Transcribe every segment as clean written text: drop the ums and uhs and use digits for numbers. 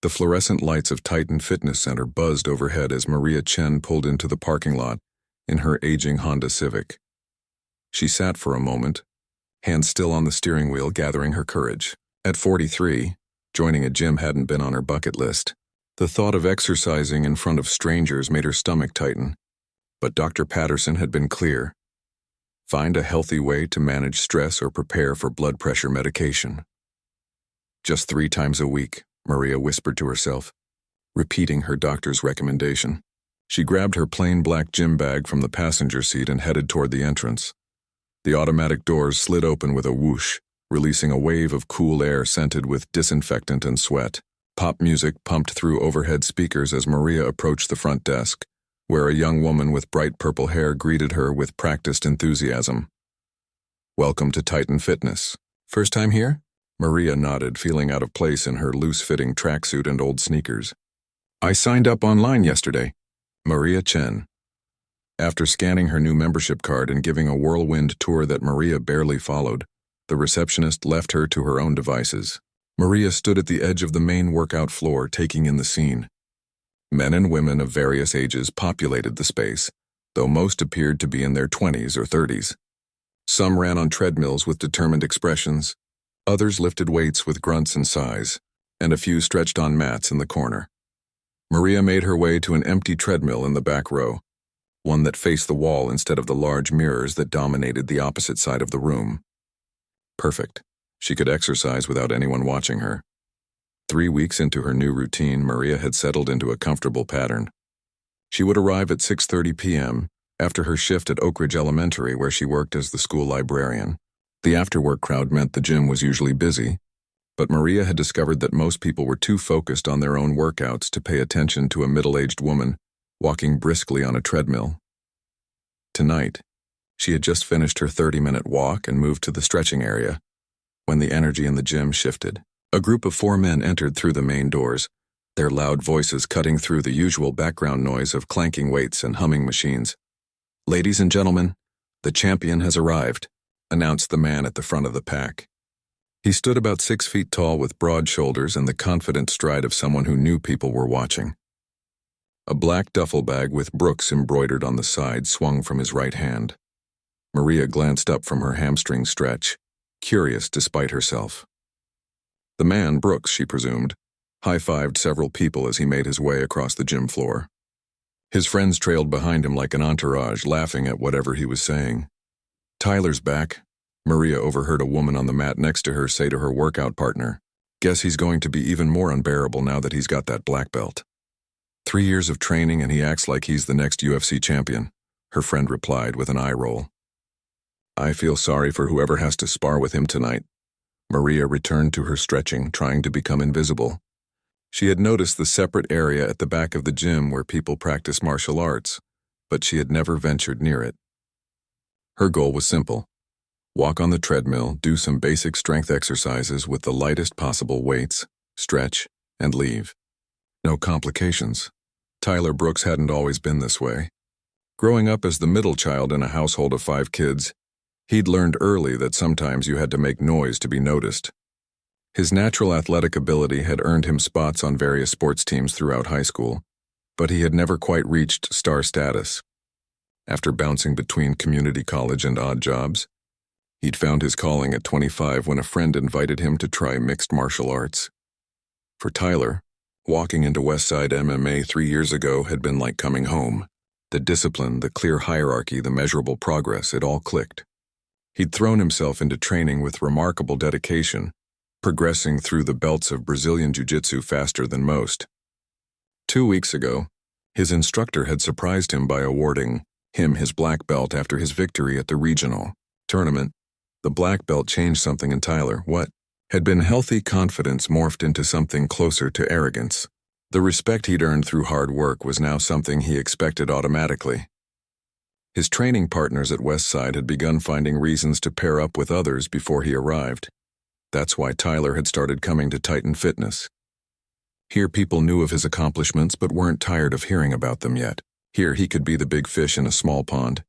The fluorescent lights of Titan Fitness Center buzzed overhead as Maria Chen pulled into the parking lot in her aging Honda Civic. She sat for a moment, hands still on the steering wheel, gathering her courage. At 43, joining a gym hadn't been on her bucket list. The thought of exercising in front of strangers made her stomach tighten. But Dr. Patterson had been clear. Find a healthy way to manage stress or prepare for blood pressure medication. Just 3 times a week, Maria whispered to herself, repeating her doctor's recommendation. She grabbed her plain black gym bag from the passenger seat and headed toward the entrance. The automatic doors slid open with a whoosh, releasing a wave of cool air scented with disinfectant and sweat. Pop music pumped through overhead speakers as Maria approached the front desk, where a young woman with bright purple hair greeted her with practiced enthusiasm. "Welcome to Titan Fitness. First time here?" Maria nodded, feeling out of place in her loose-fitting tracksuit and old sneakers. "I signed up online yesterday." Maria Chen. After scanning her new membership card and giving a whirlwind tour that Maria barely followed, the receptionist left her to her own devices. Maria stood at the edge of the main workout floor, taking in the scene. Men and women of various ages populated the space, though most appeared to be in their 20s or 30s. Some ran on treadmills with determined expressions, others lifted weights with grunts and sighs, and a few stretched on mats in the corner. Maria made her way to an empty treadmill in the back row, one that faced the wall instead of the large mirrors that dominated the opposite side of the room. Perfect. She could exercise without anyone watching her. 3 weeks into her new routine, Maria had settled into a comfortable pattern. She would arrive at 6:30 p.m. after her shift at Oak Ridge Elementary, where she worked as the school librarian. The after-work crowd meant the gym was usually busy, but Maria had discovered that most people were too focused on their own workouts to pay attention to a middle-aged woman walking briskly on a treadmill. Tonight, she had just finished her 30-minute walk and moved to the stretching area when the energy in the gym shifted. A group of 4 men entered through the main doors, their loud voices cutting through the usual background noise of clanking weights and humming machines. "Ladies and gentlemen, the champion has arrived," announced the man at the front of the pack. He stood about 6 feet tall with broad shoulders and the confident stride of someone who knew people were watching. A black duffel bag with Brooks embroidered on the side swung from his right hand. Maria glanced up from her hamstring stretch, curious despite herself. The man, Brooks, she presumed, high-fived several people as he made his way across the gym floor. His friends trailed behind him like an entourage, laughing at whatever he was saying. "Tyler's back," Maria overheard a woman on the mat next to her say to her workout partner. "Guess he's going to be even more unbearable now that he's got that black belt." 3 years of training and he acts like he's the next UFC champion, her friend replied with an eye roll. "I feel sorry for whoever has to spar with him tonight." Maria returned to her stretching, trying to become invisible. She had noticed the separate area at the back of the gym where people practice martial arts, but she had never ventured near it. Her goal was simple: walk on the treadmill, do some basic strength exercises with the lightest possible weights, stretch, and leave. No complications. Tyler Brooks hadn't always been this way. Growing up as the middle child in a household of 5 kids, he'd learned early that sometimes you had to make noise to be noticed. His natural athletic ability had earned him spots on various sports teams throughout high school, but he had never quite reached star status. After bouncing between community college and odd jobs, he'd found his calling at 25 when a friend invited him to try mixed martial arts. For Tyler, walking into Westside MMA 3 years ago had been like coming home. The discipline, the clear hierarchy, the measurable progress, it all clicked. He'd thrown himself into training with remarkable dedication, progressing through the belts of Brazilian Jiu-Jitsu faster than most. 2 weeks ago, his instructor had surprised him by awarding him his black belt after his victory at the regional tournament. The black belt changed something in Tyler. What had been healthy confidence morphed into something closer to arrogance. The respect he'd earned through hard work was now something he expected automatically. His training partners at Westside had begun finding reasons to pair up with others before he arrived. That's why Tyler had started coming to Titan Fitness. Here people knew of his accomplishments but weren't tired of hearing about them yet. Here he could be the big fish in a small pond.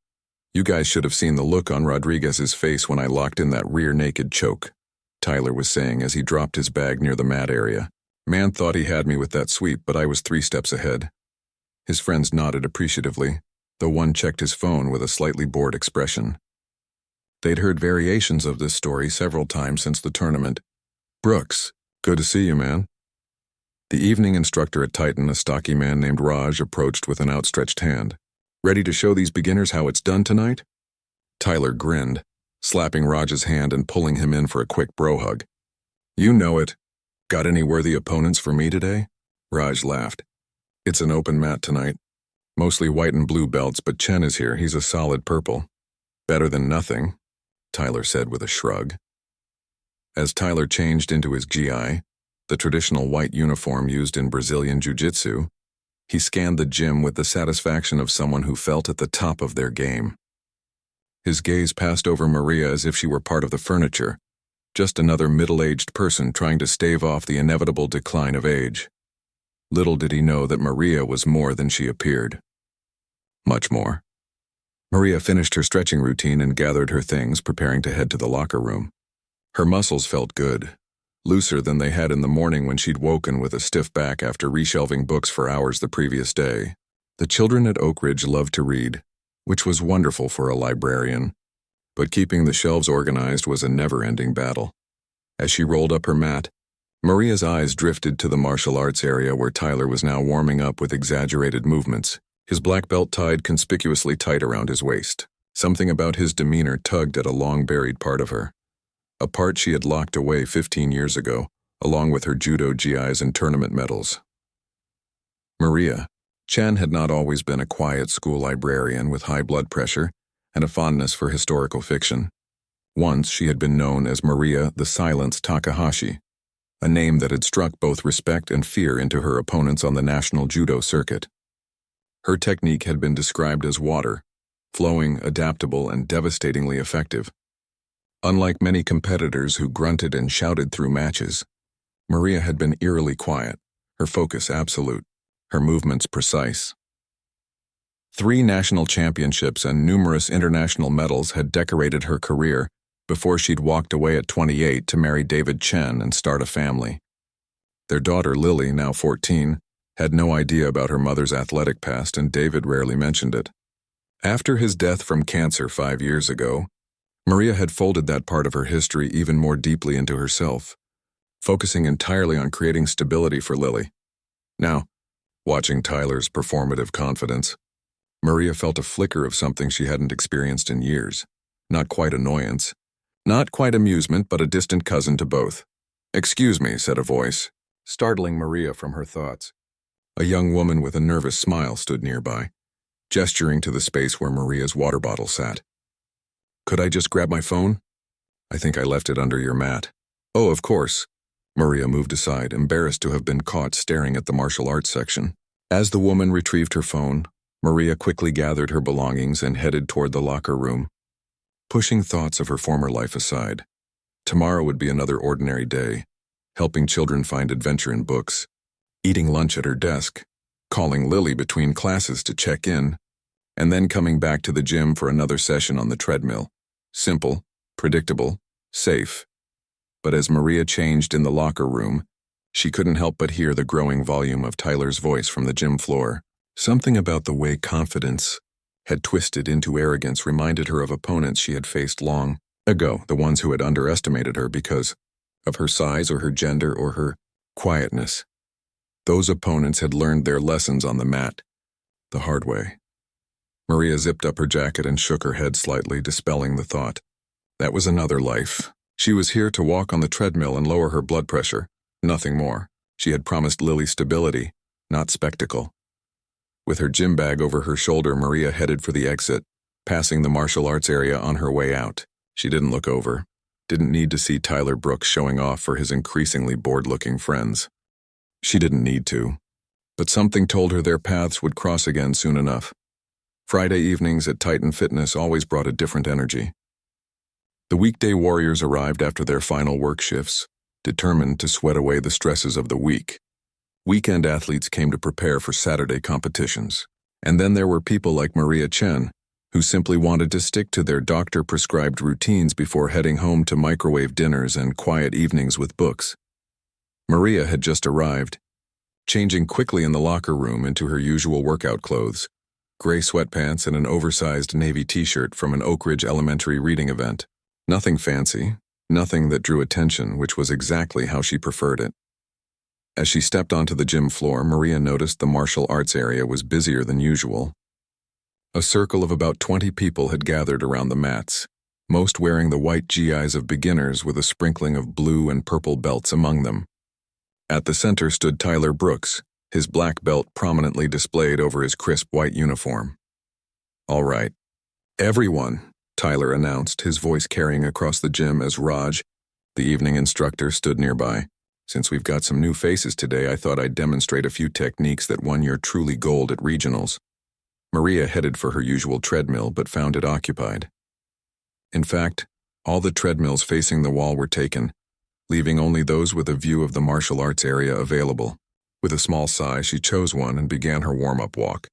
"You guys should have seen the look on Rodriguez's face when I locked in that rear naked choke," Tyler was saying as he dropped his bag near the mat area. Man thought he had me with that sweep, but I was 3 steps ahead. His friends nodded appreciatively, though one checked his phone with a slightly bored expression. They'd heard variations of this story several times since the tournament. "Brooks, good to see you, man." The evening instructor at Titan, a stocky man named Raj, approached with an outstretched hand. "Ready to show these beginners how it's done tonight?" Tyler grinned, slapping Raj's hand and pulling him in for a quick bro hug. "You know it. Got any worthy opponents for me today?" Raj laughed. "It's an open mat tonight. Mostly white and blue belts, but Chen is here. He's a solid purple." "Better than nothing," Tyler said with a shrug. As Tyler changed into his GI, the traditional white uniform used in Brazilian Jiu-Jitsu, he scanned the gym with the satisfaction of someone who felt at the top of their game. His gaze passed over Maria as if she were part of the furniture, just another middle-aged person trying to stave off the inevitable decline of age. Little did he know that Maria was more than she appeared. Much more. Maria finished her stretching routine and gathered her things, preparing to head to the locker room. Her muscles felt good, looser than they had in the morning when she'd woken with a stiff back after reshelving books for hours the previous day. The children at Oak Ridge loved to read, which was wonderful for a librarian, but keeping the shelves organized was a never-ending battle. As she rolled up her mat, Maria's eyes drifted to the martial arts area where Tyler was now warming up with exaggerated movements, his black belt tied conspicuously tight around his waist. Something about his demeanor tugged at a long-buried part of her, a part she had locked away 15 years ago, along with her judo GIs and tournament medals. Maria Chen had not always been a quiet school librarian with high blood pressure and a fondness for historical fiction. Once she had been known as Maria the Silence Takahashi, a name that had struck both respect and fear into her opponents on the national judo circuit. Her technique had been described as water, flowing, adaptable, and devastatingly effective. Unlike many competitors who grunted and shouted through matches, Maria had been eerily quiet, her focus absolute, her movements precise. 3 national championships and numerous international medals had decorated her career before she'd walked away at 28 to marry David Chen and start a family. Their daughter Lily, now 14, had no idea about her mother's athletic past, and David rarely mentioned it. After his death from cancer 5 years ago, Maria had folded that part of her history even more deeply into herself, focusing entirely on creating stability for Lily. Now, watching Tyler's performative confidence, Maria felt a flicker of something she hadn't experienced in years. Not quite annoyance, not quite amusement, but a distant cousin to both. "Excuse me," said a voice, startling Maria from her thoughts. A young woman with a nervous smile stood nearby, gesturing to the space where Maria's water bottle sat. "Could I just grab my phone? I think I left it under your mat." "Oh, of course." Maria moved aside, embarrassed to have been caught staring at the martial arts section. As the woman retrieved her phone, Maria quickly gathered her belongings and headed toward the locker room, pushing thoughts of her former life aside. Tomorrow would be another ordinary day, helping children find adventure in books, eating lunch at her desk, calling Lily between classes to check in, and then coming back to the gym for another session on the treadmill. Simple, predictable, safe. But as Maria changed in the locker room, she couldn't help but hear the growing volume of Tyler's voice from the gym floor. Something about the way confidence had twisted into arrogance reminded her of opponents she had faced long ago, the ones who had underestimated her because of her size or her gender or her quietness. Those opponents had learned their lessons on the mat, the hard way. Maria zipped up her jacket and shook her head slightly, dispelling the thought. That was another life. She was here to walk on the treadmill and lower her blood pressure, nothing more. She had promised Lily stability, not spectacle. With her gym bag over her shoulder, Maria headed for the exit, passing the martial arts area on her way out. She didn't look over, didn't need to see Tyler Brooks showing off for his increasingly bored-looking friends. She didn't need to, but something told her their paths would cross again soon enough. Friday evenings at Titan Fitness always brought a different energy. The weekday warriors arrived after their final work shifts, determined to sweat away the stresses of the week. Weekend athletes came to prepare for Saturday competitions. And then there were people like Maria Chen, who simply wanted to stick to their doctor-prescribed routines before heading home to microwave dinners and quiet evenings with books. Maria had just arrived, changing quickly in the locker room into her usual workout clothes, gray sweatpants and an oversized navy t-shirt from an Oak Ridge Elementary reading event. Nothing fancy, nothing that drew attention, which was exactly how she preferred it. As she stepped onto the gym floor, Maria noticed the martial arts area was busier than usual. A circle of about 20 people had gathered around the mats, most wearing the white GIs of beginners with a sprinkling of blue and purple belts among them. At the center stood Tyler Brooks, his black belt prominently displayed over his crisp white uniform. "All right, everyone," Tyler announced, his voice carrying across the gym as Raj, the evening instructor, stood nearby. "Since we've got some new faces today, I thought I'd demonstrate a few techniques that won your truly gold at regionals." Maria headed for her usual treadmill but found it occupied. In fact, all the treadmills facing the wall were taken, leaving only those with a view of the martial arts area available. With a small sigh, she chose one and began her warm-up walk.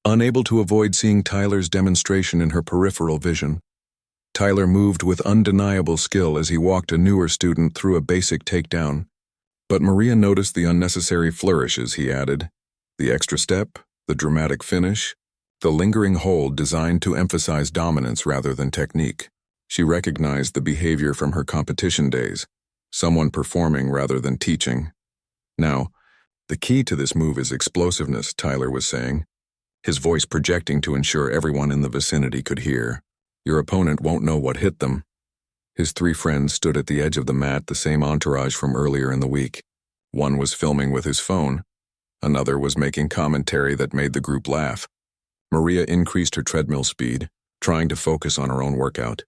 Unable to avoid seeing Tyler's demonstration in her peripheral vision, Tyler moved with undeniable skill as he walked a newer student through a basic takedown. But Maria noticed the unnecessary flourishes he added, the extra step, the dramatic finish, the lingering hold designed to emphasize dominance rather than technique. She recognized the behavior from her competition days, someone performing rather than teaching. "Now, the key to this move is explosiveness," Tyler was saying, his voice projecting to ensure everyone in the vicinity could hear. "Your opponent won't know what hit them." His three friends stood at the edge of the mat, the same entourage from earlier in the week. One was filming with his phone. Another was making commentary that made the group laugh. Maria increased her treadmill speed, trying to focus on her own workout.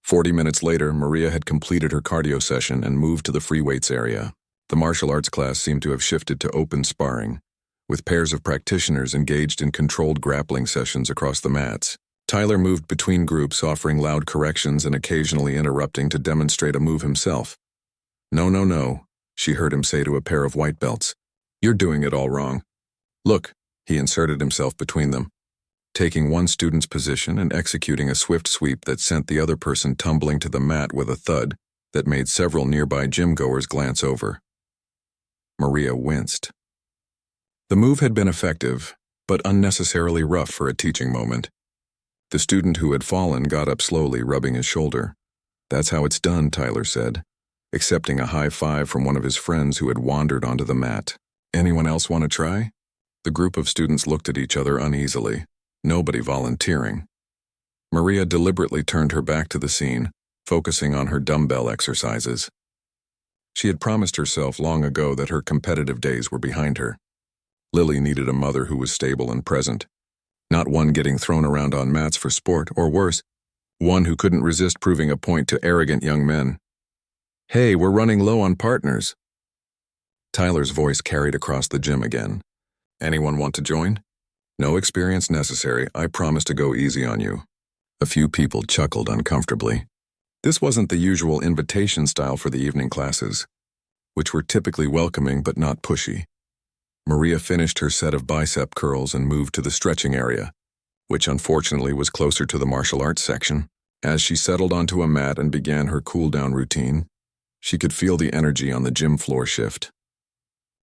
40 minutes later, Maria had completed her cardio session and moved to the free weights area. The martial arts class seemed to have shifted to open sparring, with pairs of practitioners engaged in controlled grappling sessions across the mats. Tyler moved between groups, offering loud corrections and occasionally interrupting to demonstrate a move himself. "No, no, no," she heard him say to a pair of white belts. "You're doing it all wrong. Look," he inserted himself between them, taking one student's position and executing a swift sweep that sent the other person tumbling to the mat with a thud that made several nearby gym-goers glance over. Maria winced. The move had been effective, but unnecessarily rough for a teaching moment. The student who had fallen got up slowly, rubbing his shoulder. "That's how it's done," Tyler said, accepting a high five from one of his friends who had wandered onto the mat. "Anyone else want to try?" The group of students looked at each other uneasily, nobody volunteering. Maria deliberately turned her back to the scene, focusing on her dumbbell exercises. She had promised herself long ago that her competitive days were behind her. Lily needed a mother who was stable and present, not one getting thrown around on mats for sport, or worse, one who couldn't resist proving a point to arrogant young men. "Hey, we're running low on partners." Tyler's voice carried across the gym again. "Anyone want to join? No experience necessary, I promise to go easy on you." A few people chuckled uncomfortably. This wasn't the usual invitation style for the evening classes, which were typically welcoming but not pushy. Maria finished her set of bicep curls and moved to the stretching area, which unfortunately was closer to the martial arts section. As she settled onto a mat and began her cool-down routine, she could feel the energy on the gym floor shift.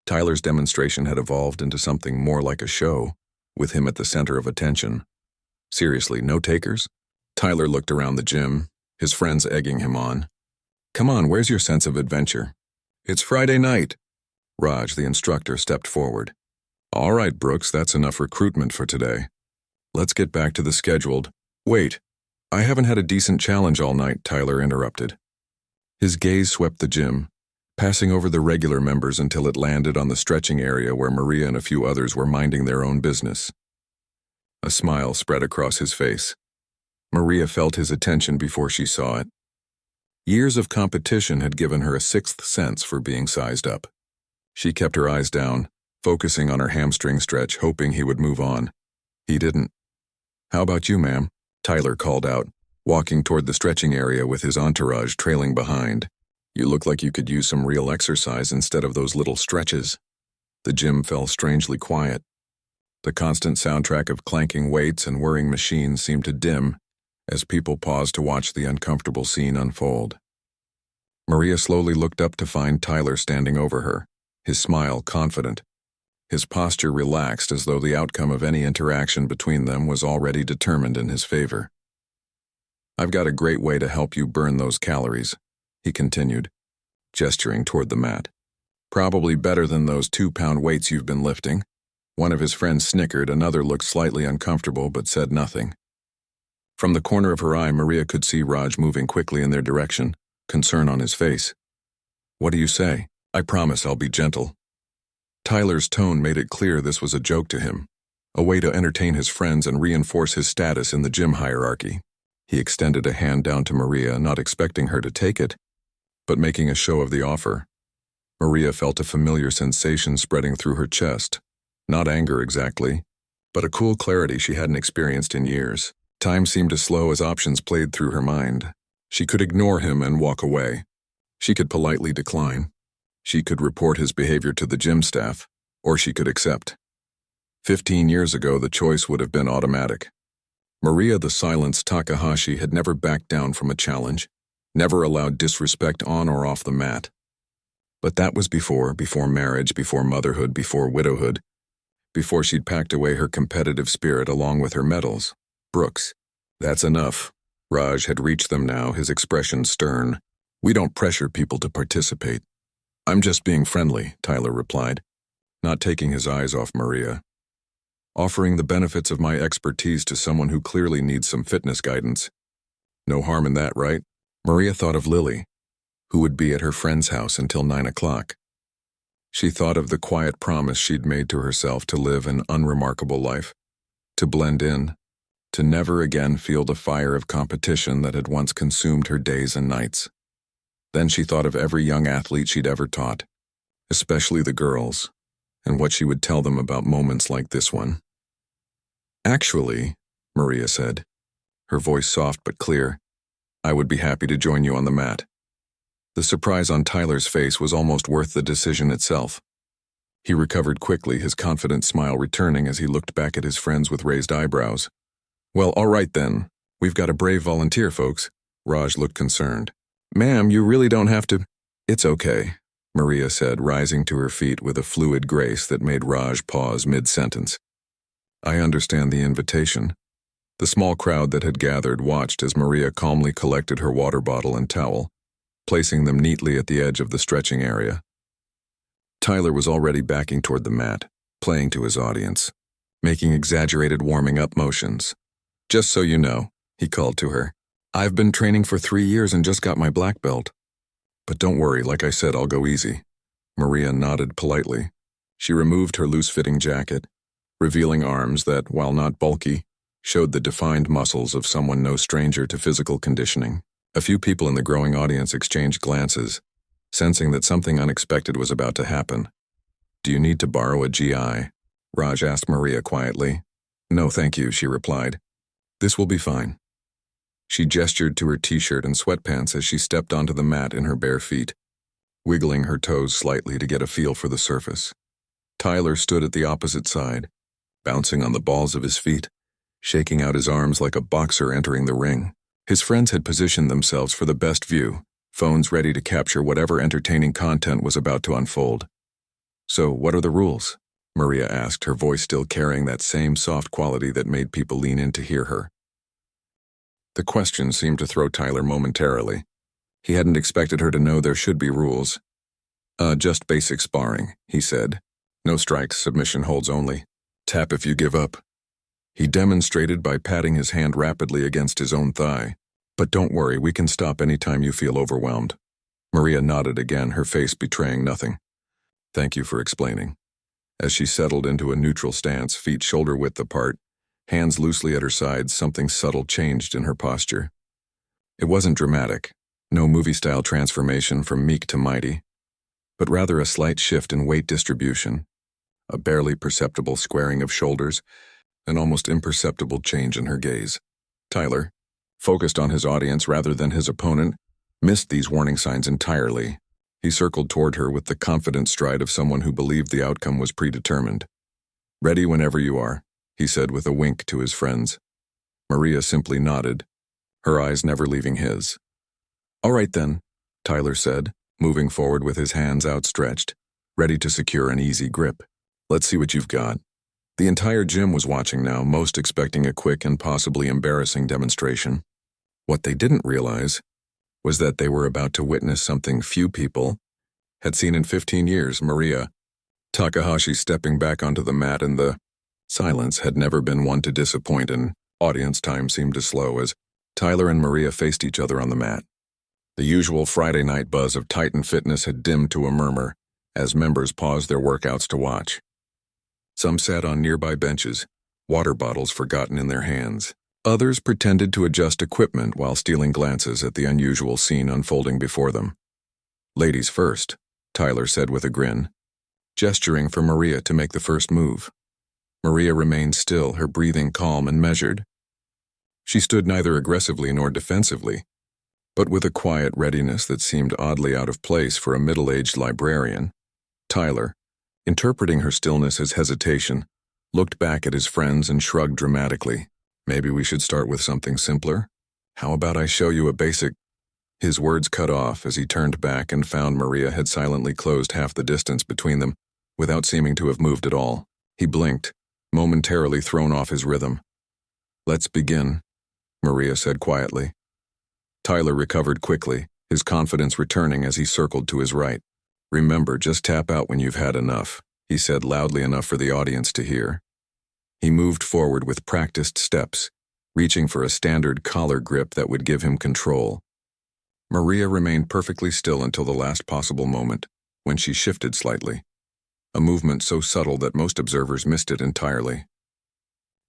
Tyler's demonstration had evolved into something more like a show, with him at the center of attention. "Seriously, no takers?" Tyler looked around the gym, his friends egging him on. "Come on, where's your sense of adventure?" "It's Friday night." Raj, the instructor, stepped forward. "All right, Brooks, that's enough recruitment for today. Let's get back to the scheduled—" "Wait, I haven't had a decent challenge all night," Tyler interrupted. His gaze swept the gym, passing over the regular members until it landed on the stretching area where Maria and a few others were minding their own business. A smile spread across his face. Maria felt his attention before she saw it. Years of competition had given her a sixth sense for being sized up. She kept her eyes down, focusing on her hamstring stretch, hoping he would move on. He didn't. "How about you, ma'am?" Tyler called out, walking toward the stretching area with his entourage trailing behind. "You look like you could use some real exercise instead of those little stretches." The gym fell strangely quiet. The constant soundtrack of clanking weights and whirring machines seemed to dim as people paused to watch the uncomfortable scene unfold. Maria slowly looked up to find Tyler standing over her, his smile confident, his posture relaxed as though the outcome of any interaction between them was already determined in his favor. "I've got a great way to help you burn those calories," he continued, gesturing toward the mat. "Probably better than those 2-pound weights you've been lifting." One of his friends snickered, another looked slightly uncomfortable but said nothing. From the corner of her eye, Maria could see Raj moving quickly in their direction, concern on his face. "What do you say? I promise I'll be gentle." Tyler's tone made it clear this was a joke to him, a way to entertain his friends and reinforce his status in the gym hierarchy. He extended a hand down to Maria, not expecting her to take it, but making a show of the offer. Maria felt a familiar sensation spreading through her chest. Not anger exactly, but a cool clarity she hadn't experienced in years. Time seemed to slow as options played through her mind. She could ignore him and walk away. She could politely decline. She could report his behavior to the gym staff, or she could accept. 15 years ago, the choice would have been automatic. Maria the Silenced Takahashi had never backed down from a challenge, never allowed disrespect on or off the mat. But that was before marriage, before motherhood, before widowhood, before she'd packed away her competitive spirit along with her medals. "Brooks, that's enough." Raj had reached them now, his expression stern. "We don't pressure people to participate." "I'm just being friendly," Tyler replied, not taking his eyes off Maria. "Offering the benefits of my expertise to someone who clearly needs some fitness guidance. No harm in that, right?" Maria thought of Lily, who would be at her friend's house until 9 o'clock. She thought of the quiet promise she'd made to herself to live an unremarkable life, to blend in, to never again feel the fire of competition that had once consumed her days and nights. Then she thought of every young athlete she'd ever taught, especially the girls, and what she would tell them about moments like this one. "Actually," Maria said, her voice soft but clear, "I would be happy to join you on the mat." The surprise on Tyler's face was almost worth the decision itself. He recovered quickly, his confident smile returning as he looked back at his friends with raised eyebrows. "Well, all right then. We've got a brave volunteer, folks." Raj looked concerned. "Ma'am, you really don't have to." "It's okay," Maria said, rising to her feet with a fluid grace that made Raj pause mid-sentence. "I understand the invitation." The small crowd that had gathered watched as Maria calmly collected her water bottle and towel, placing them neatly at the edge of the stretching area. Tyler was already backing toward the mat, playing to his audience, making exaggerated warming-up motions. "Just so you know," he called to her, "I've been training for 3 years and just got my black belt. But don't worry, like I said, I'll go easy." Maria nodded politely. She removed her loose-fitting jacket, revealing arms that, while not bulky, showed the defined muscles of someone no stranger to physical conditioning. A few people in the growing audience exchanged glances, sensing that something unexpected was about to happen. "Do you need to borrow a GI?" Raj asked Maria quietly. "No, thank you," she replied. "This will be fine." She gestured to her t-shirt and sweatpants as she stepped onto the mat in her bare feet, wiggling her toes slightly to get a feel for the surface. Tyler stood at the opposite side, bouncing on the balls of his feet, shaking out his arms like a boxer entering the ring. His friends had positioned themselves for the best view, phones ready to capture whatever entertaining content was about to unfold. "So, what are the rules?" Maria asked, her voice still carrying that same soft quality that made people lean in to hear her. The question seemed to throw Tyler momentarily. He hadn't expected her to know there should be rules. Just basic sparring," he said. "No strikes, submission holds only. Tap if you give up." He demonstrated by patting his hand rapidly against his own thigh. "But don't worry, we can stop any time you feel overwhelmed." Maria nodded again, her face betraying nothing. "Thank you for explaining." As she settled into a neutral stance, feet shoulder-width apart, hands loosely at her sides, something subtle changed in her posture. It wasn't dramatic, no movie-style transformation from meek to mighty, but rather a slight shift in weight distribution, a barely perceptible squaring of shoulders, an almost imperceptible change in her gaze. Tyler, focused on his audience rather than his opponent, missed these warning signs entirely. He circled toward her with the confident stride of someone who believed the outcome was predetermined. "Ready whenever you are," he said with a wink to his friends. Maria simply nodded, her eyes never leaving his. "All right then, Tyler said, moving forward with his hands outstretched, ready to secure an easy grip. Let's see what you've got. The entire gym was watching now, most expecting a quick and possibly embarrassing demonstration. What they didn't realize was that they were about to witness something few people had seen in 15 years. Maria Takahashi stepping back onto the mat, and the silence had never been one to disappoint, and audience time seemed to slow as Tyler and Maria faced each other on the mat. The usual Friday night buzz of Titan Fitness had dimmed to a murmur as members paused their workouts to watch. Some sat on nearby benches, water bottles forgotten in their hands. Others pretended to adjust equipment while stealing glances at the unusual scene unfolding before them. "Ladies first," Tyler said with a grin, gesturing for Maria to make the first move. Maria remained still, her breathing calm and measured. She stood neither aggressively nor defensively, but with a quiet readiness that seemed oddly out of place for a middle-aged librarian. Tyler, interpreting her stillness as hesitation, looked back at his friends and shrugged dramatically. "Maybe we should start with something simpler? How about I show you a basic—" His words cut off as he turned back and found Maria had silently closed half the distance between them, without seeming to have moved at all. He blinked, momentarily thrown off his rhythm. "Let's begin," Maria said quietly. Tyler recovered quickly, his confidence returning as he circled to his right. "Remember, just tap out when you've had enough," he said loudly enough for the audience to hear. He moved forward with practiced steps, reaching for a standard collar grip that would give him control. Maria remained perfectly still until the last possible moment, when she shifted slightly, a movement so subtle that most observers missed it entirely.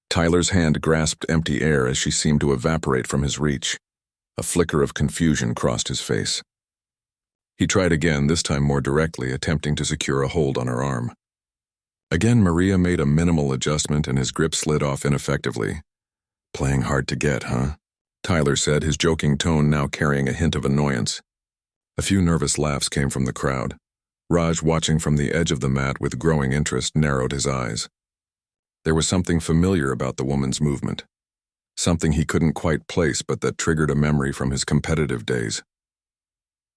Tyler's hand grasped empty air as she seemed to evaporate from his reach. A flicker of confusion crossed his face. He tried again, this time more directly, attempting to secure a hold on her arm. Again, Maria made a minimal adjustment and his grip slid off ineffectively. "Playing hard to get, huh?" Tyler said, his joking tone now carrying a hint of annoyance. A few nervous laughs came from the crowd. Raj, watching from the edge of the mat with growing interest, narrowed his eyes. There was something familiar about the woman's movement. Something he couldn't quite place, but that triggered a memory from his competitive days.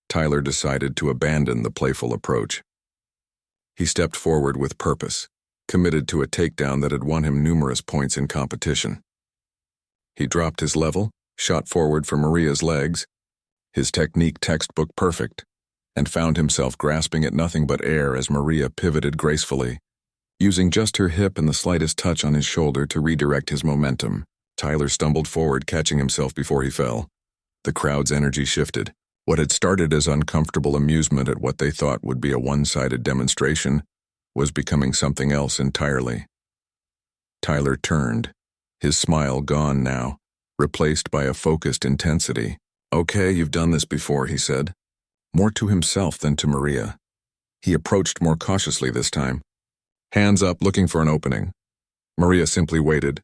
Tyler decided to abandon the playful approach. He stepped forward with purpose, committed to a takedown that had won him numerous points in competition. He dropped his level, shot forward for Maria's legs, his technique textbook perfect, and found himself grasping at nothing but air as Maria pivoted gracefully, using just her hip and the slightest touch on his shoulder to redirect his momentum. Tyler stumbled forward, catching himself before he fell. The crowd's energy shifted. What had started as uncomfortable amusement at what they thought would be a one-sided demonstration was becoming something else entirely. Tyler turned, his smile gone now, replaced by a focused intensity. "Okay, you've done this before," he said, more to himself than to Maria. He approached more cautiously this time, hands up, looking for an opening. Maria simply waited,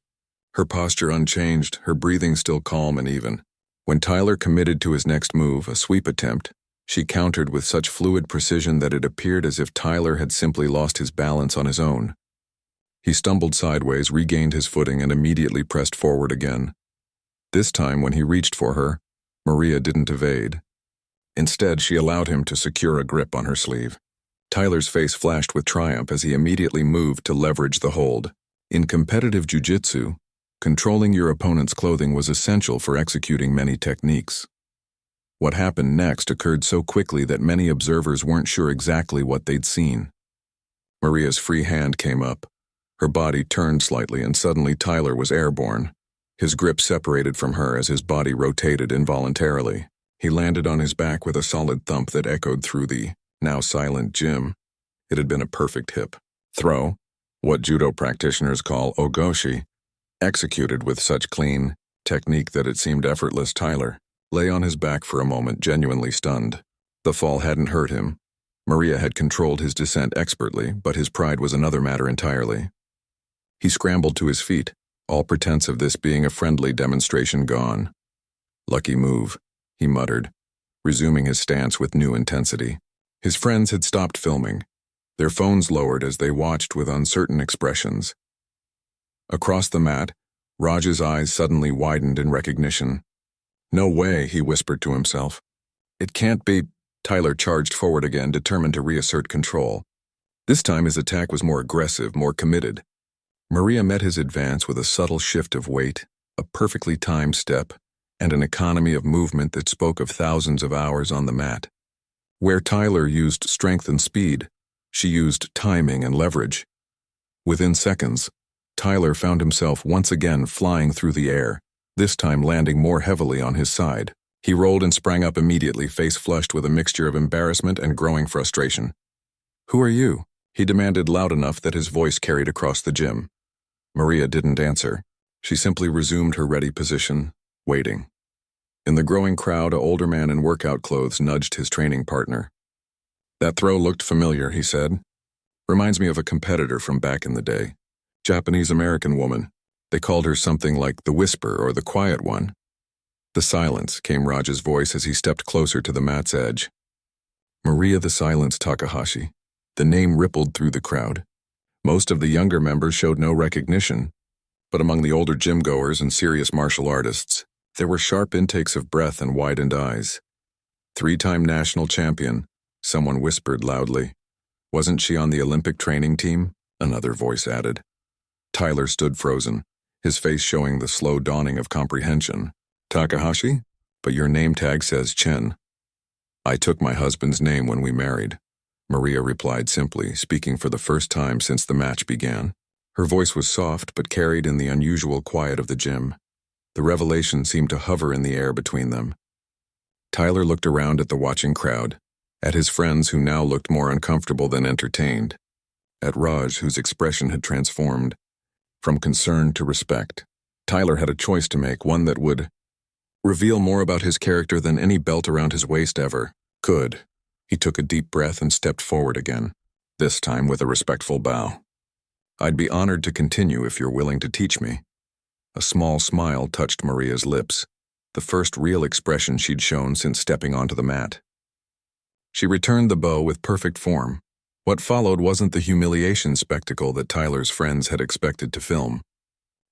her posture unchanged, her breathing still calm and even. When Tyler committed to his next move, a sweep attempt, she countered with such fluid precision that it appeared as if Tyler had simply lost his balance on his own. He stumbled sideways, regained his footing, and immediately pressed forward again. This time, when he reached for her, Maria didn't evade. Instead, she allowed him to secure a grip on her sleeve. Tyler's face flashed with triumph as he immediately moved to leverage the hold. In competitive jiu-jitsu, controlling your opponent's clothing was essential for executing many techniques. What happened next occurred so quickly that many observers weren't sure exactly what they'd seen. Maria's free hand came up. Her body turned slightly, and suddenly Tyler was airborne. His grip separated from her as his body rotated involuntarily. He landed on his back with a solid thump that echoed through the now silent gym. It had been a perfect hip throw, what judo practitioners call ogoshi, executed with such clean technique that it seemed effortless. Tyler lay on his back for a moment, genuinely stunned. The fall hadn't hurt him. Maria had controlled his descent expertly, but his pride was another matter entirely. He scrambled to his feet, all pretense of this being a friendly demonstration gone. "Lucky move," he muttered, resuming his stance with new intensity. His friends had stopped filming, their phones lowered as they watched with uncertain expressions. Across the mat, Raj's eyes suddenly widened in recognition. "No way," he whispered to himself. "It can't be." Tyler charged forward again, determined to reassert control. This time his attack was more aggressive, more committed. Maria met his advance with a subtle shift of weight, a perfectly timed step, and an economy of movement that spoke of thousands of hours on the mat. Where Tyler used strength and speed, she used timing and leverage. Within seconds, Tyler found himself once again flying through the air, this time landing more heavily on his side. He rolled and sprang up immediately, face flushed with a mixture of embarrassment and growing frustration. "Who are you?" he demanded loud enough that his voice carried across the gym. Maria didn't answer. She simply resumed her ready position, waiting. In the growing crowd, an older man in workout clothes nudged his training partner. "That throw looked familiar," he said. "Reminds me of a competitor from back in the day. Japanese-American woman. They called her something like the Whisper or the Quiet One." "The Silence," came Raj's voice as he stepped closer to the mat's edge. "Maria the Silence Takahashi." The name rippled through the crowd. Most of the younger members showed no recognition, but among the older gym-goers and serious martial artists, there were sharp intakes of breath and widened eyes. "Three-time national champion," someone whispered loudly. "Wasn't she on the Olympic training team?" another voice added. Tyler stood frozen, his face showing the slow dawning of comprehension. "Takahashi? But your name tag says Chen." "I took my husband's name when we married," Maria replied simply, speaking for the first time since the match began. Her voice was soft but carried in the unusual quiet of the gym. The revelation seemed to hover in the air between them. Tyler looked around at the watching crowd, at his friends who now looked more uncomfortable than entertained, at Raj whose expression had transformed from concern to respect. Tyler had a choice to make, one that would reveal more about his character than any belt around his waist ever could. He took a deep breath and stepped forward again, this time with a respectful bow. "I'd be honored to continue if you're willing to teach me." A small smile touched Maria's lips, the first real expression she'd shown since stepping onto the mat. She returned the bow with perfect form. What followed wasn't the humiliation spectacle that Tyler's friends had expected to film.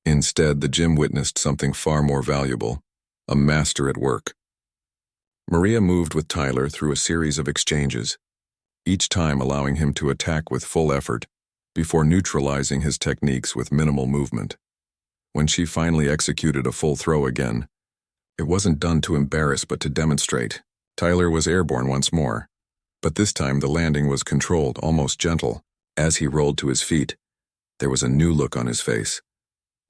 Instead, the gym witnessed something far more valuable, a master at work. Maria moved with Tyler through a series of exchanges, each time allowing him to attack with full effort, before neutralizing his techniques with minimal movement. When she finally executed a full throw again, it wasn't done to embarrass but to demonstrate. Tyler was airborne once more, but this time the landing was controlled, almost gentle. As he rolled to his feet, there was a new look on his face.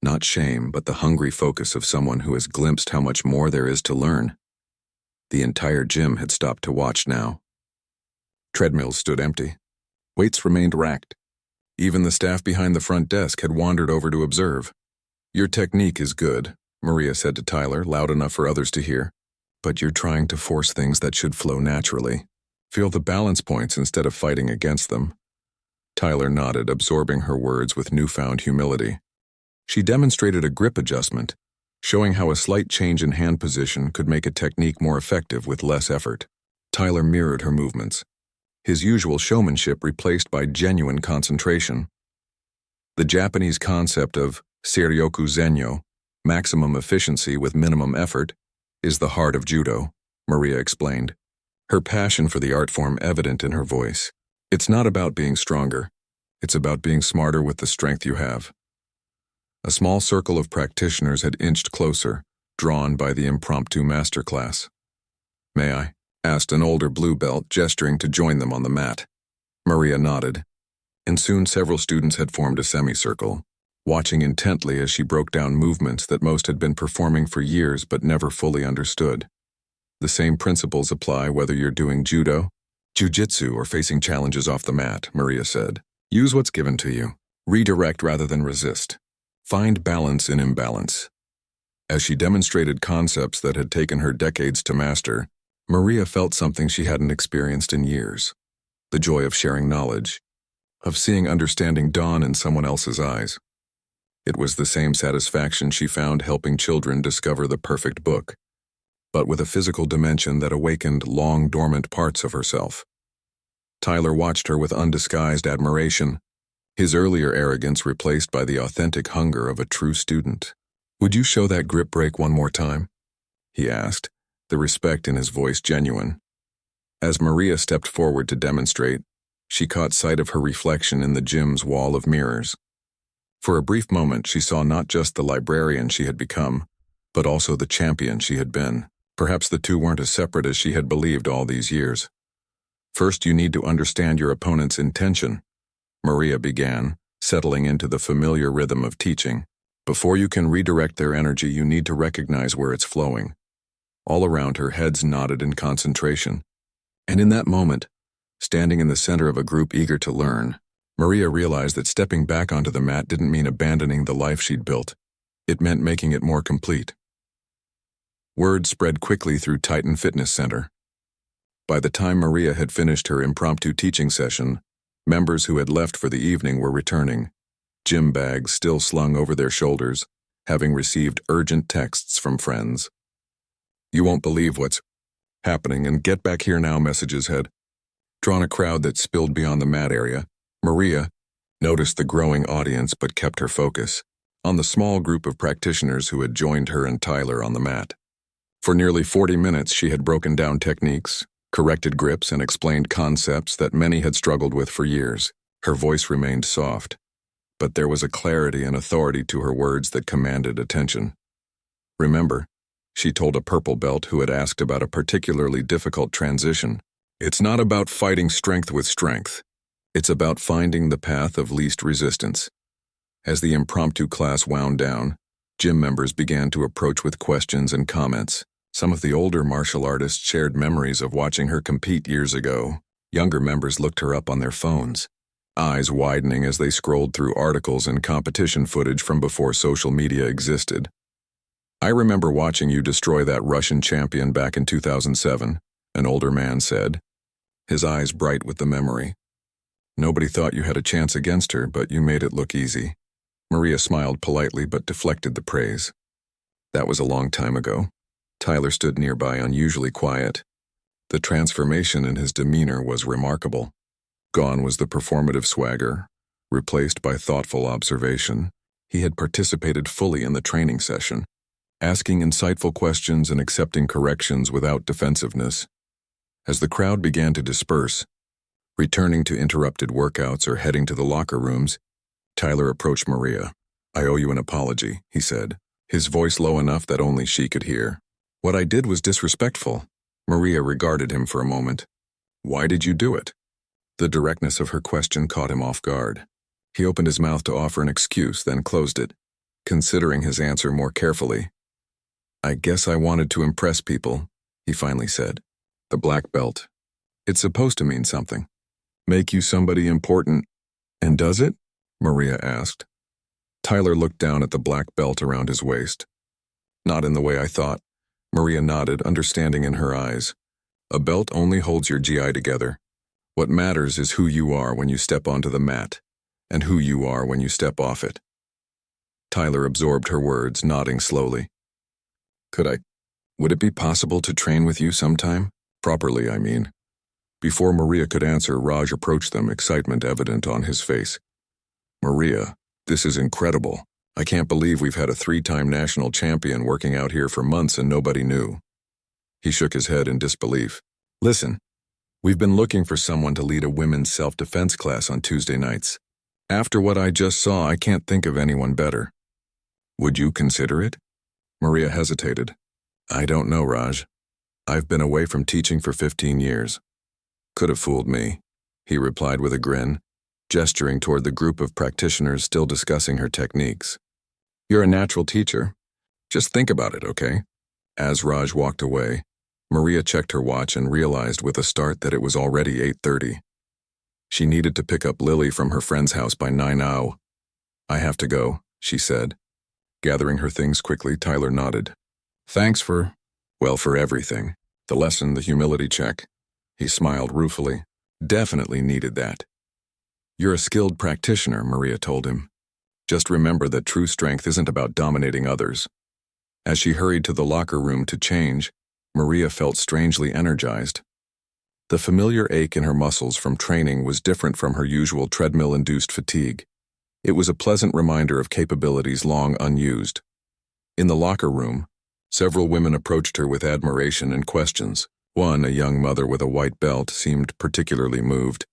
Not shame, but the hungry focus of someone who has glimpsed how much more there is to learn. The entire gym had stopped to watch now. Treadmills stood empty. Weights remained racked. Even the staff behind the front desk had wandered over to observe. "Your technique is good," Maria said to Tyler, loud enough for others to hear. "But you're trying to force things that should flow naturally. Feel the balance points instead of fighting against them." Tyler nodded, absorbing her words with newfound humility. She demonstrated a grip adjustment, showing how a slight change in hand position could make a technique more effective with less effort. Tyler mirrored her movements, his usual showmanship replaced by genuine concentration. The Japanese concept of seiryoku zenyo, maximum efficiency with minimum effort, is the heart of judo, Maria explained, her passion for the art form evident in her voice. "It's not about being stronger. It's about being smarter with the strength you have." A small circle of practitioners had inched closer, drawn by the impromptu masterclass. "May I?" asked an older blue belt, gesturing to join them on the mat. Maria nodded, and soon several students had formed a semicircle, watching intently as she broke down movements that most had been performing for years but never fully understood. "The same principles apply whether you're doing judo, jiu-jitsu, or facing challenges off the mat," Maria said. "Use what's given to you. Redirect rather than resist. Find balance in imbalance." As she demonstrated concepts that had taken her decades to master, Maria felt something she hadn't experienced in years. The joy of sharing knowledge, of seeing understanding dawn in someone else's eyes. It was the same satisfaction she found helping children discover the perfect book, but with a physical dimension that awakened long dormant parts of herself. Tyler watched her with undisguised admiration, his earlier arrogance replaced by the authentic hunger of a true student. "Would you show that grip break one more time?" he asked, the respect in his voice genuine. As Maria stepped forward to demonstrate, she caught sight of her reflection in the gym's wall of mirrors. For a brief moment, she saw not just the librarian she had become, but also the champion she had been. Perhaps the two weren't as separate as she had believed all these years. First, you need to understand your opponent's intention, Maria began, settling into the familiar rhythm of teaching. Before you can redirect their energy, you need to recognize where it's flowing. All around her, heads nodded in concentration. And in that moment, standing in the center of a group eager to learn, Maria realized that stepping back onto the mat didn't mean abandoning the life she'd built. It meant making it more complete. Word spread quickly through Titan Fitness Center. By the time Maria had finished her impromptu teaching session, members who had left for the evening were returning, gym bags still slung over their shoulders, having received urgent texts from friends. "You won't believe what's happening, and get back here now," messages had drawn a crowd that spilled beyond the mat area. Maria noticed the growing audience but kept her focus on the small group of practitioners who had joined her and Tyler on the mat. For nearly 40 minutes, she had broken down techniques, corrected grips, and explained concepts that many had struggled with for years. Her voice remained soft, but there was a clarity and authority to her words that commanded attention. "Remember," she told a purple belt who had asked about a particularly difficult transition, "it's not about fighting strength with strength. It's about finding the path of least resistance." As the impromptu class wound down, gym members began to approach with questions and comments. Some of the older martial artists shared memories of watching her compete years ago. Younger members looked her up on their phones, eyes widening as they scrolled through articles and competition footage from before social media existed. "I remember watching you destroy that Russian champion back in 2007, an older man said, his eyes bright with the memory. "Nobody thought you had a chance against her, but you made it look easy." Maria smiled politely but deflected the praise. "That was a long time ago." Tyler stood nearby, unusually quiet. The transformation in his demeanor was remarkable. Gone was the performative swagger, replaced by thoughtful observation. He had participated fully in the training session, asking insightful questions and accepting corrections without defensiveness. As the crowd began to disperse, returning to interrupted workouts or heading to the locker rooms, Tyler approached Maria. "I owe you an apology," he said, his voice low enough that only she could hear. "What I did was disrespectful." Maria regarded him for a moment. "Why did you do it?" The directness of her question caught him off guard. He opened his mouth to offer an excuse, then closed it, considering his answer more carefully. "I guess I wanted to impress people," he finally said. "The black belt. It's supposed to mean something. Make you somebody important." "And does it?" Maria asked. Tyler looked down at the black belt around his waist. "Not in the way I thought." Maria nodded, understanding in her eyes. "A belt only holds your GI together. What matters is who you are when you step onto the mat, and who you are when you step off it." Tyler absorbed her words, nodding slowly. Would it be possible to train with you sometime? Properly, I mean." Before Maria could answer, Raj approached them, excitement evident on his face. "Maria, this is incredible. I can't believe we've had a 3-time national champion working out here for months and nobody knew." He shook his head in disbelief. "Listen, we've been looking for someone to lead a women's self-defense class on Tuesday nights. After what I just saw, I can't think of anyone better." "Would you consider it?" Maria hesitated. "I don't know, Raj. I've been away from teaching for 15 years. "Could have fooled me," he replied with a grin, gesturing toward the group of practitioners still discussing her techniques. "You're a natural teacher. Just think about it, okay?" As Raj walked away, Maria checked her watch and realized with a start that it was already 8:30. She needed to pick up Lily from her friend's house by 9:00. "I have to go," she said. Gathering her things quickly, Tyler nodded. "Thanks for everything. The lesson, the humility check." He smiled ruefully. "Definitely needed that." "You're a skilled practitioner," Maria told him. "Just remember that true strength isn't about dominating others." As she hurried to the locker room to change, Maria felt strangely energized. The familiar ache in her muscles from training was different from her usual treadmill-induced fatigue. It was a pleasant reminder of capabilities long unused. In the locker room, several women approached her with admiration and questions. One, a young mother with a white belt, seemed particularly moved.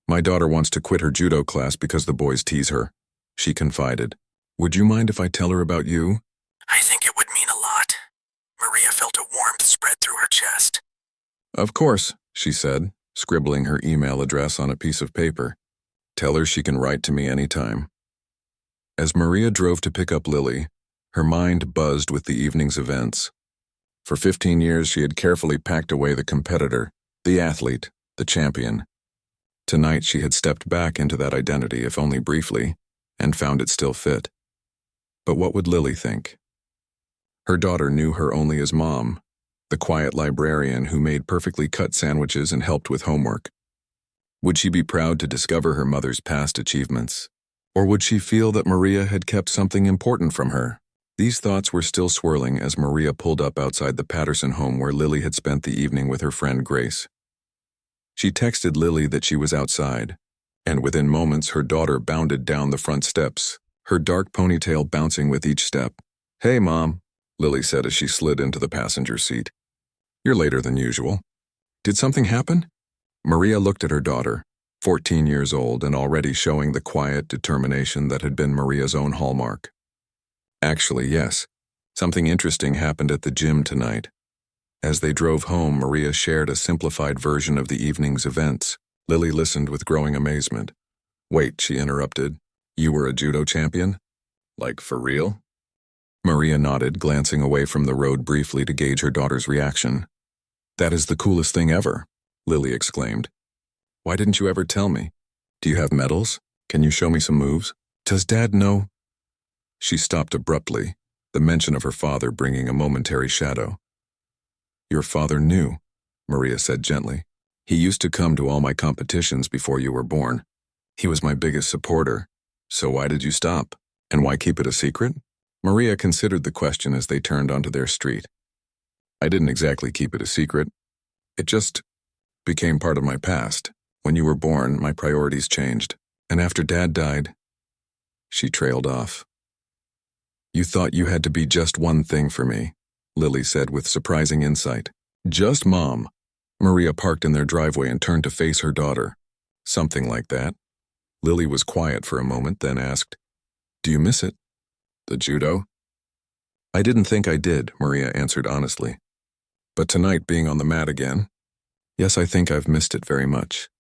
"My daughter wants to quit her judo class because the boys tease her," she confided. "Would you mind if I tell her about you?" I think it would mean a lot. Maria felt a warmth spread through her chest. "Of course," she said, scribbling her email address on a piece of paper. "Tell her she can write to me anytime." As Maria drove to pick up Lily, her mind buzzed with the evening's events. For 15 years, she had carefully packed away the competitor, the athlete, the champion. Tonight, she had stepped back into that identity, if only briefly, and found it still fit. But what would Lily think? Her daughter knew her only as Mom, the quiet librarian who made perfectly cut sandwiches and helped with homework. Would she be proud to discover her mother's past achievements? Or would she feel that Maria had kept something important from her? These thoughts were still swirling as Maria pulled up outside the Patterson home where Lily had spent the evening with her friend Grace. She texted Lily that she was outside, and within moments her daughter bounded down the front steps, her dark ponytail bouncing with each step. "Hey, Mom," Lily said as she slid into the passenger seat. "You're later than usual. Did something happen?" Maria looked at her daughter, 14 years old and already showing the quiet determination that had been Maria's own hallmark. "Actually, yes. Something interesting happened at the gym tonight." As they drove home, Maria shared a simplified version of the evening's events. Lily listened with growing amazement. "Wait," she interrupted. "You were a judo champion? Like, for real?" Maria nodded, glancing away from the road briefly to gauge her daughter's reaction. "That is the coolest thing ever," Lily exclaimed. "Why didn't you ever tell me? Do you have medals? Can you show me some moves? Does Dad know?" She stopped abruptly, the mention of her father bringing a momentary shadow. "Your father knew," Maria said gently. "He used to come to all my competitions before you were born. He was my biggest supporter. So why did you stop? And why keep it a secret?" Maria considered the question as they turned onto their street. "I didn't exactly keep it a secret. It just became part of my past. When you were born, my priorities changed. And after Dad died..." She trailed off. "You thought you had to be just one thing for me," Lily said with surprising insight. "Just Mom." Maria parked in their driveway and turned to face her daughter. "Something like that." Lily was quiet for a moment, then asked, "Do you miss it? The judo?" "I didn't think I did," Maria answered honestly. "But tonight being on the mat again, yes, I think I've missed it very much."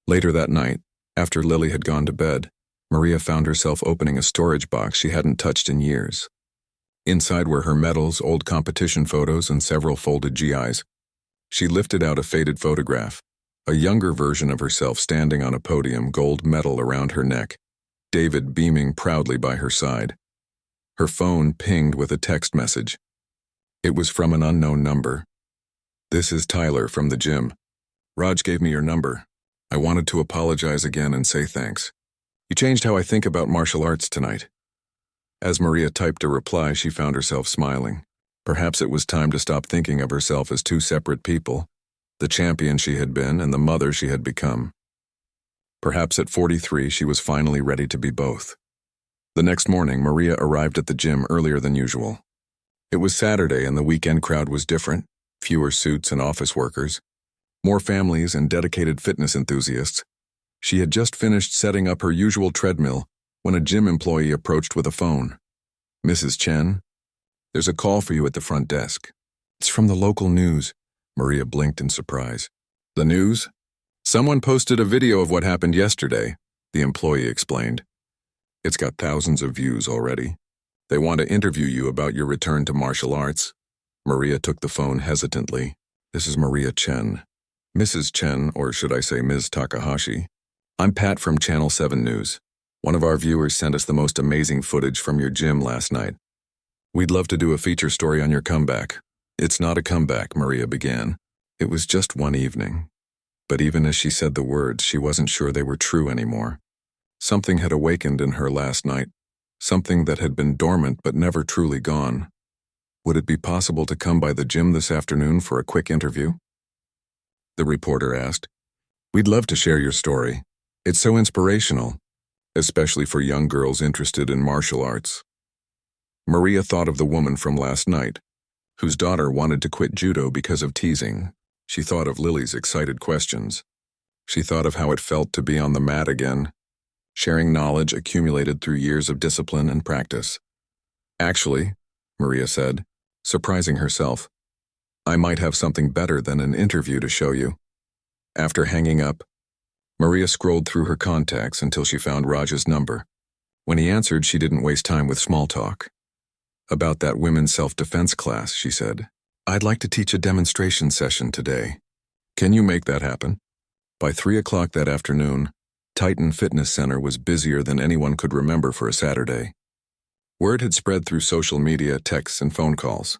Later that night, after Lily had gone to bed, Maria found herself opening a storage box she hadn't touched in years. Inside were her medals, old competition photos, and several folded GIs. She lifted out a faded photograph, a younger version of herself standing on a podium, gold medal around her neck, David beaming proudly by her side. Her phone pinged with a text message. It was from an unknown number. "This is Tyler from the gym. Raj gave me your number. I wanted to apologize again and say thanks. You changed how I think about martial arts tonight." As Maria typed a reply, she found herself smiling. Perhaps it was time to stop thinking of herself as two separate people, the champion she had been and the mother she had become. Perhaps at 43 she was finally ready to be both. The next morning, Maria arrived at the gym earlier than usual. It was Saturday and the weekend crowd was different, fewer suits and office workers, more families and dedicated fitness enthusiasts. She had just finished setting up her usual treadmill when a gym employee approached with a phone. "Mrs. Chen, there's a call for you at the front desk." "It's from the local news." Maria blinked in surprise. "The news? Someone posted a video of what happened yesterday," the employee explained. "It's got thousands of views already. They want to interview you about your return to martial arts." Maria took the phone hesitantly. "This is Maria Chen. Mrs. Chen, or should I say Ms. Takahashi. I'm Pat from Channel 7 News. One of our viewers sent us the most amazing footage from your gym last night. We'd love to do a feature story on your comeback." "It's not a comeback," Maria began. "It was just one evening." But even as she said the words, she wasn't sure they were true anymore. Something had awakened in her last night, something that had been dormant but never truly gone. Would it be possible to come by the gym this afternoon for a quick interview? The reporter asked. "We'd love to share your story. It's so inspirational, especially for young girls interested in martial arts." Maria thought of the woman from last night, whose daughter wanted to quit judo because of teasing. She thought of Lily's excited questions. She thought of how it felt to be on the mat again, sharing knowledge accumulated through years of discipline and practice. Actually, Maria said, surprising herself, I might have something better than an interview to show you. After hanging up, Maria scrolled through her contacts until she found Raj's number. When he answered, she didn't waste time with small talk. About that women's self-defense class, she said. I'd like to teach a demonstration session today. Can you make that happen? By 3 o'clock that afternoon, Titan Fitness Center was busier than anyone could remember for a Saturday. Word had spread through social media, texts, and phone calls.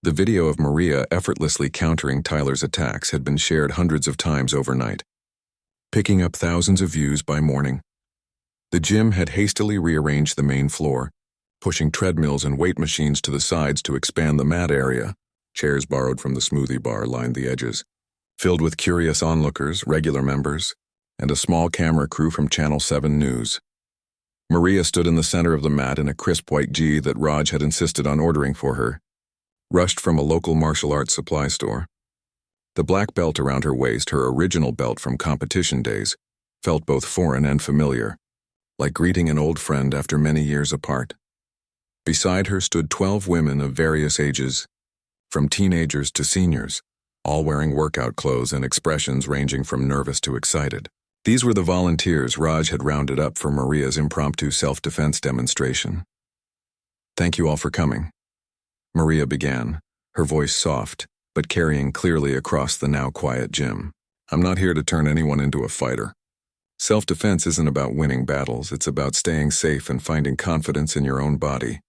The video of Maria effortlessly countering Tyler's attacks had been shared hundreds of times overnight, picking up thousands of views by morning. The gym had hastily rearranged the main floor, pushing treadmills and weight machines to the sides to expand the mat area. Chairs borrowed from the smoothie bar lined the edges, filled with curious onlookers, regular members, and a small camera crew from Channel 7 News. Maria stood in the center of the mat in a crisp white G that Raj had insisted on ordering for her, rushed from a local martial arts supply store. The black belt around her waist, her original belt from competition days, felt both foreign and familiar, like greeting an old friend after many years apart. Beside her stood 12 women of various ages, from teenagers to seniors, all wearing workout clothes and expressions ranging from nervous to excited. These were the volunteers Raj had rounded up for Maria's impromptu self-defense demonstration. Thank you all for coming, Maria began, her voice soft, but carrying clearly across the now quiet gym. I'm not here to turn anyone into a fighter. Self-defense isn't about winning battles, it's about staying safe and finding confidence in your own body.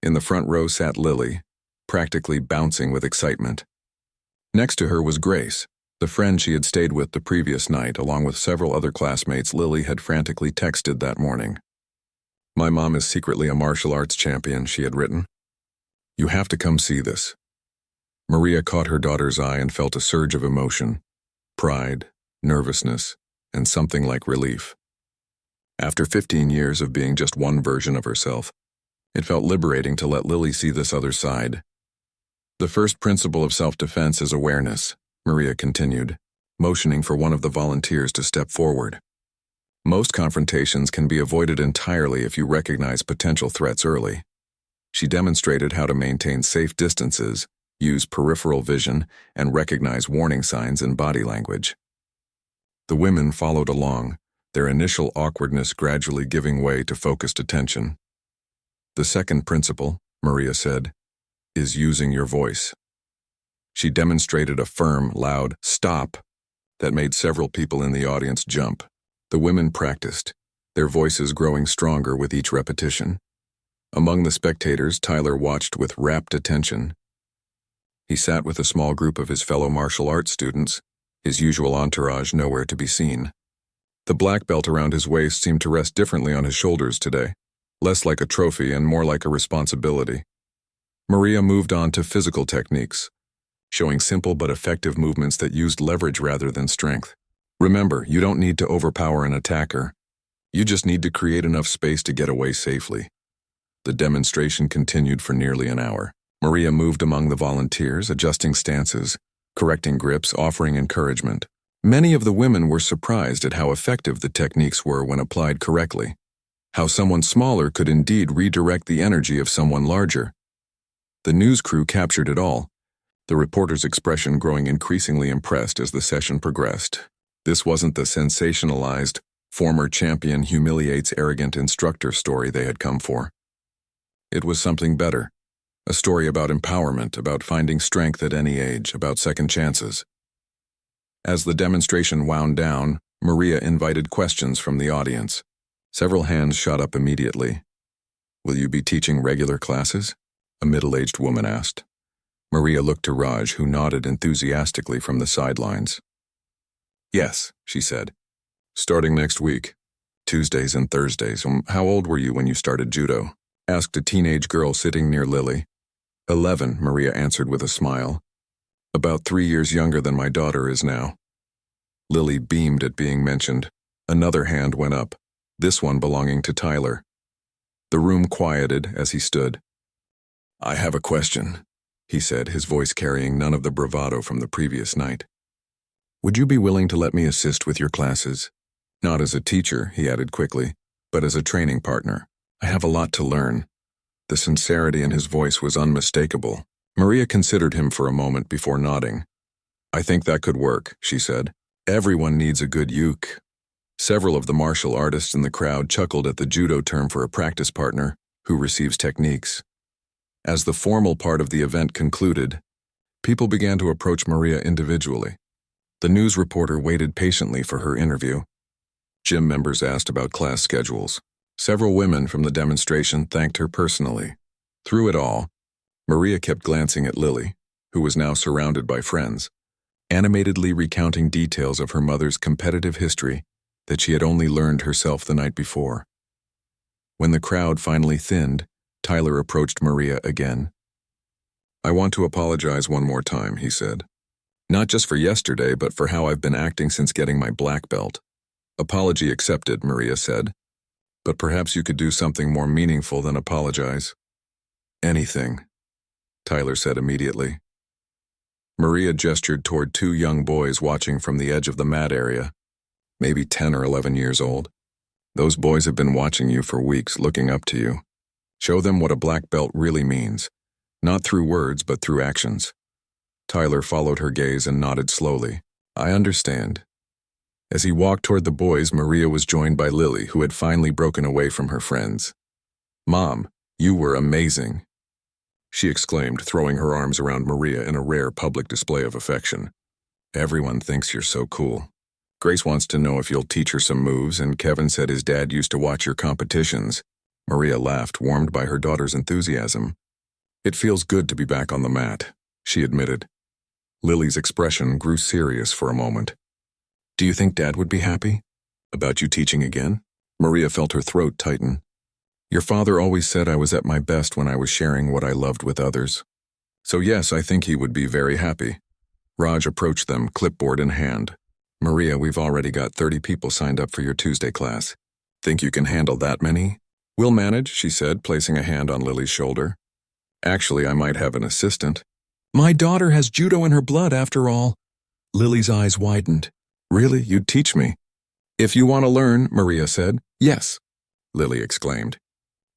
In the front row sat Lily, practically bouncing with excitement. Next to her was Grace, the friend she had stayed with the previous night, along with several other classmates Lily had frantically texted that morning. My mom is secretly a martial arts champion, she had written. You have to come see this. Maria caught her daughter's eye and felt a surge of emotion, pride, nervousness, and something like relief. After 15 years of being just one version of herself, it felt liberating to let Lily see this other side. The first principle of self-defense is awareness, Maria continued, motioning for one of the volunteers to step forward. Most confrontations can be avoided entirely if you recognize potential threats early. She demonstrated how to maintain safe distances, use peripheral vision, and recognize warning signs in body language. The women followed along, their initial awkwardness gradually giving way to focused attention. The second principle, Maria said, is using your voice. She demonstrated a firm, loud stop that made several people in the audience jump. The women practiced, their voices growing stronger with each repetition. Among the spectators, Tyler watched with rapt attention. He sat with a small group of his fellow martial arts students, his usual entourage nowhere to be seen. The black belt around his waist seemed to rest differently on his shoulders today, less like a trophy and more like a responsibility. Maria moved on to physical techniques, showing simple but effective movements that used leverage rather than strength. Remember, you don't need to overpower an attacker. You just need to create enough space to get away safely. The demonstration continued for nearly an hour. Maria moved among the volunteers, adjusting stances, correcting grips, offering encouragement. Many of the women were surprised at how effective the techniques were when applied correctly, how someone smaller could indeed redirect the energy of someone larger. The news crew captured it all, the reporter's expression growing increasingly impressed as the session progressed. This wasn't the sensationalized, former champion humiliates arrogant instructor story they had come for. It was something better, a story about empowerment, about finding strength at any age, about second chances. As the demonstration wound down, Maria invited questions from the audience. Several hands shot up immediately. Will you be teaching regular classes? A middle-aged woman asked. Maria looked to Raj, who nodded enthusiastically from the sidelines. Yes, she said. Starting next week. Tuesdays and Thursdays. How old were you when you started judo? Asked a teenage girl sitting near Lily. 11, Maria answered with a smile. About 3 years younger than my daughter is now. Lily beamed at being mentioned. Another hand went up, this one belonging to Tyler. The room quieted as he stood. I have a question. he said, his voice carrying none of the bravado from the previous night. Would you be willing to let me assist with your classes? Not as a teacher, he added quickly, but as a training partner. I have a lot to learn. The sincerity in his voice was unmistakable. Maria considered him for a moment before nodding. I think that could work, she said. Everyone needs a good uke. Several of the martial artists in the crowd chuckled at the judo term for a practice partner who receives techniques. As the formal part of the event concluded, people began to approach Maria individually. The news reporter waited patiently for her interview. Gym members asked about class schedules. Several women from the demonstration thanked her personally. Through it all, Maria kept glancing at Lily, who was now surrounded by friends, animatedly recounting details of her mother's competitive history that she had only learned herself the night before. When the crowd finally thinned, Tyler approached Maria again. I want to apologize one more time, he said. Not just for yesterday, but for how I've been acting since getting my black belt. Apology accepted, Maria said. But perhaps you could do something more meaningful than apologize. Anything, Tyler said immediately. Maria gestured toward two young boys watching from the edge of the mat area, maybe 10 or 11 years old. Those boys have been watching you for weeks, looking up to you. Show them what a black belt really means, not through words but through actions. Tyler followed her gaze and nodded slowly. I understand. As he walked toward the boys, Maria was joined by Lily, who had finally broken away from her friends. Mom, you were amazing, she exclaimed, throwing her arms around Maria in a rare public display of affection. Everyone thinks you're so cool. Grace wants to know if you'll teach her some moves, and Kevin said his dad used to watch your competitions. Maria laughed, warmed by her daughter's enthusiasm. It feels good to be back on the mat, she admitted. Lily's expression grew serious for a moment. Do you think Dad would be happy about you teaching again? Maria felt her throat tighten. Your father always said I was at my best when I was sharing what I loved with others. So yes, I think he would be very happy. Raj approached them, clipboard in hand. Maria, we've already got 30 people signed up for your Tuesday class. Think you can handle that many? We'll manage, she said, placing a hand on Lily's shoulder. Actually, I might have an assistant. My daughter has judo in her blood, after all. Lily's eyes widened. Really? You'd teach me? If you want to learn, Maria said. Yes, Lily exclaimed.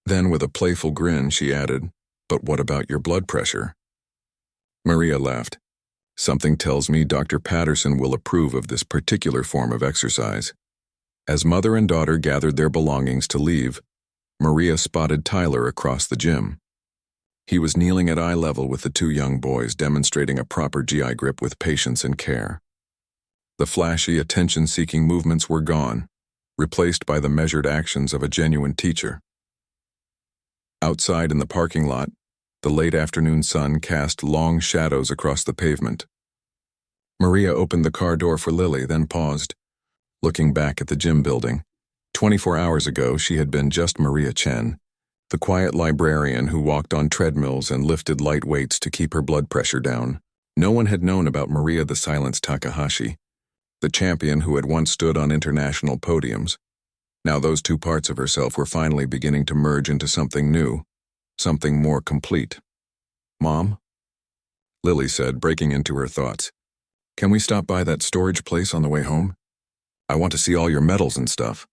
Then with a playful grin, she added, but what about your blood pressure? Maria laughed. Something tells me Dr. Patterson will approve of this particular form of exercise. As mother and daughter gathered their belongings to leave, Maria spotted Tyler across the gym. He was kneeling at eye level with the two young boys, demonstrating a proper GI grip with patience and care. The flashy, attention-seeking movements were gone, replaced by the measured actions of a genuine teacher. Outside in the parking lot, the late afternoon sun cast long shadows across the pavement. Maria opened the car door for Lily, then paused, looking back at the gym building. 24 hours ago, she had been just Maria Chen, the quiet librarian who walked on treadmills and lifted light weights to keep her blood pressure down. No one had known about Maria the Silence Takahashi, the champion who had once stood on international podiums. Now those two parts of herself were finally beginning to merge into something new, something more complete. Mom? Lily said, breaking into her thoughts. Can we stop by that storage place on the way home? I want to see all your medals and stuff.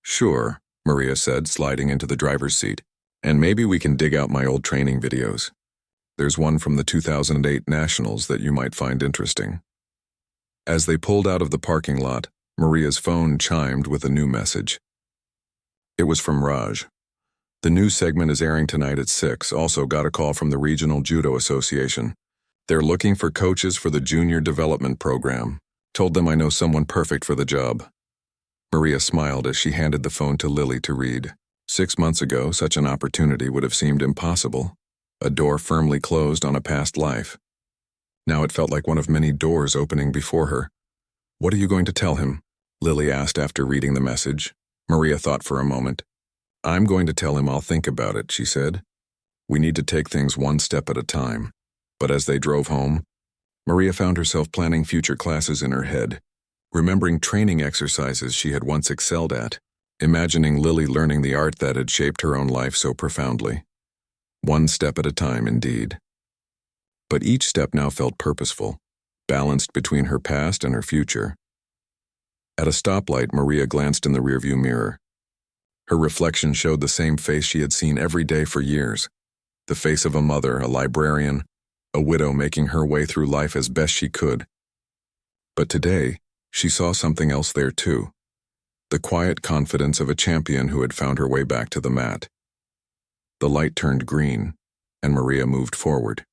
Sure, Maria said, sliding into the driver's seat. And maybe we can dig out my old training videos. There's one from the 2008 Nationals that you might find interesting. As they pulled out of the parking lot, Maria's phone chimed with a new message. It was from Raj. The news segment is airing tonight at 6. Also got a call from the Regional Judo Association. They're looking for coaches for the Junior Development Program. Told them I know someone perfect for the job. Maria smiled as she handed the phone to Lily to read. 6 months ago, such an opportunity would have seemed impossible. A door firmly closed on a past life. Now it felt like one of many doors opening before her. What are you going to tell him? Lily asked after reading the message. Maria thought for a moment. I'm going to tell him I'll think about it, she said. We need to take things one step at a time. But as they drove home, Maria found herself planning future classes in her head, remembering training exercises she had once excelled at, imagining Lily learning the art that had shaped her own life so profoundly. One step at a time, indeed. But each step now felt purposeful, balanced between her past and her future. At a stoplight, Maria glanced in the rearview mirror. Her reflection showed the same face she had seen every day for years, the face of a mother, a librarian, a widow making her way through life as best she could. But today, she saw something else there too, the quiet confidence of a champion who had found her way back to the mat. The light turned green, and Maria moved forward.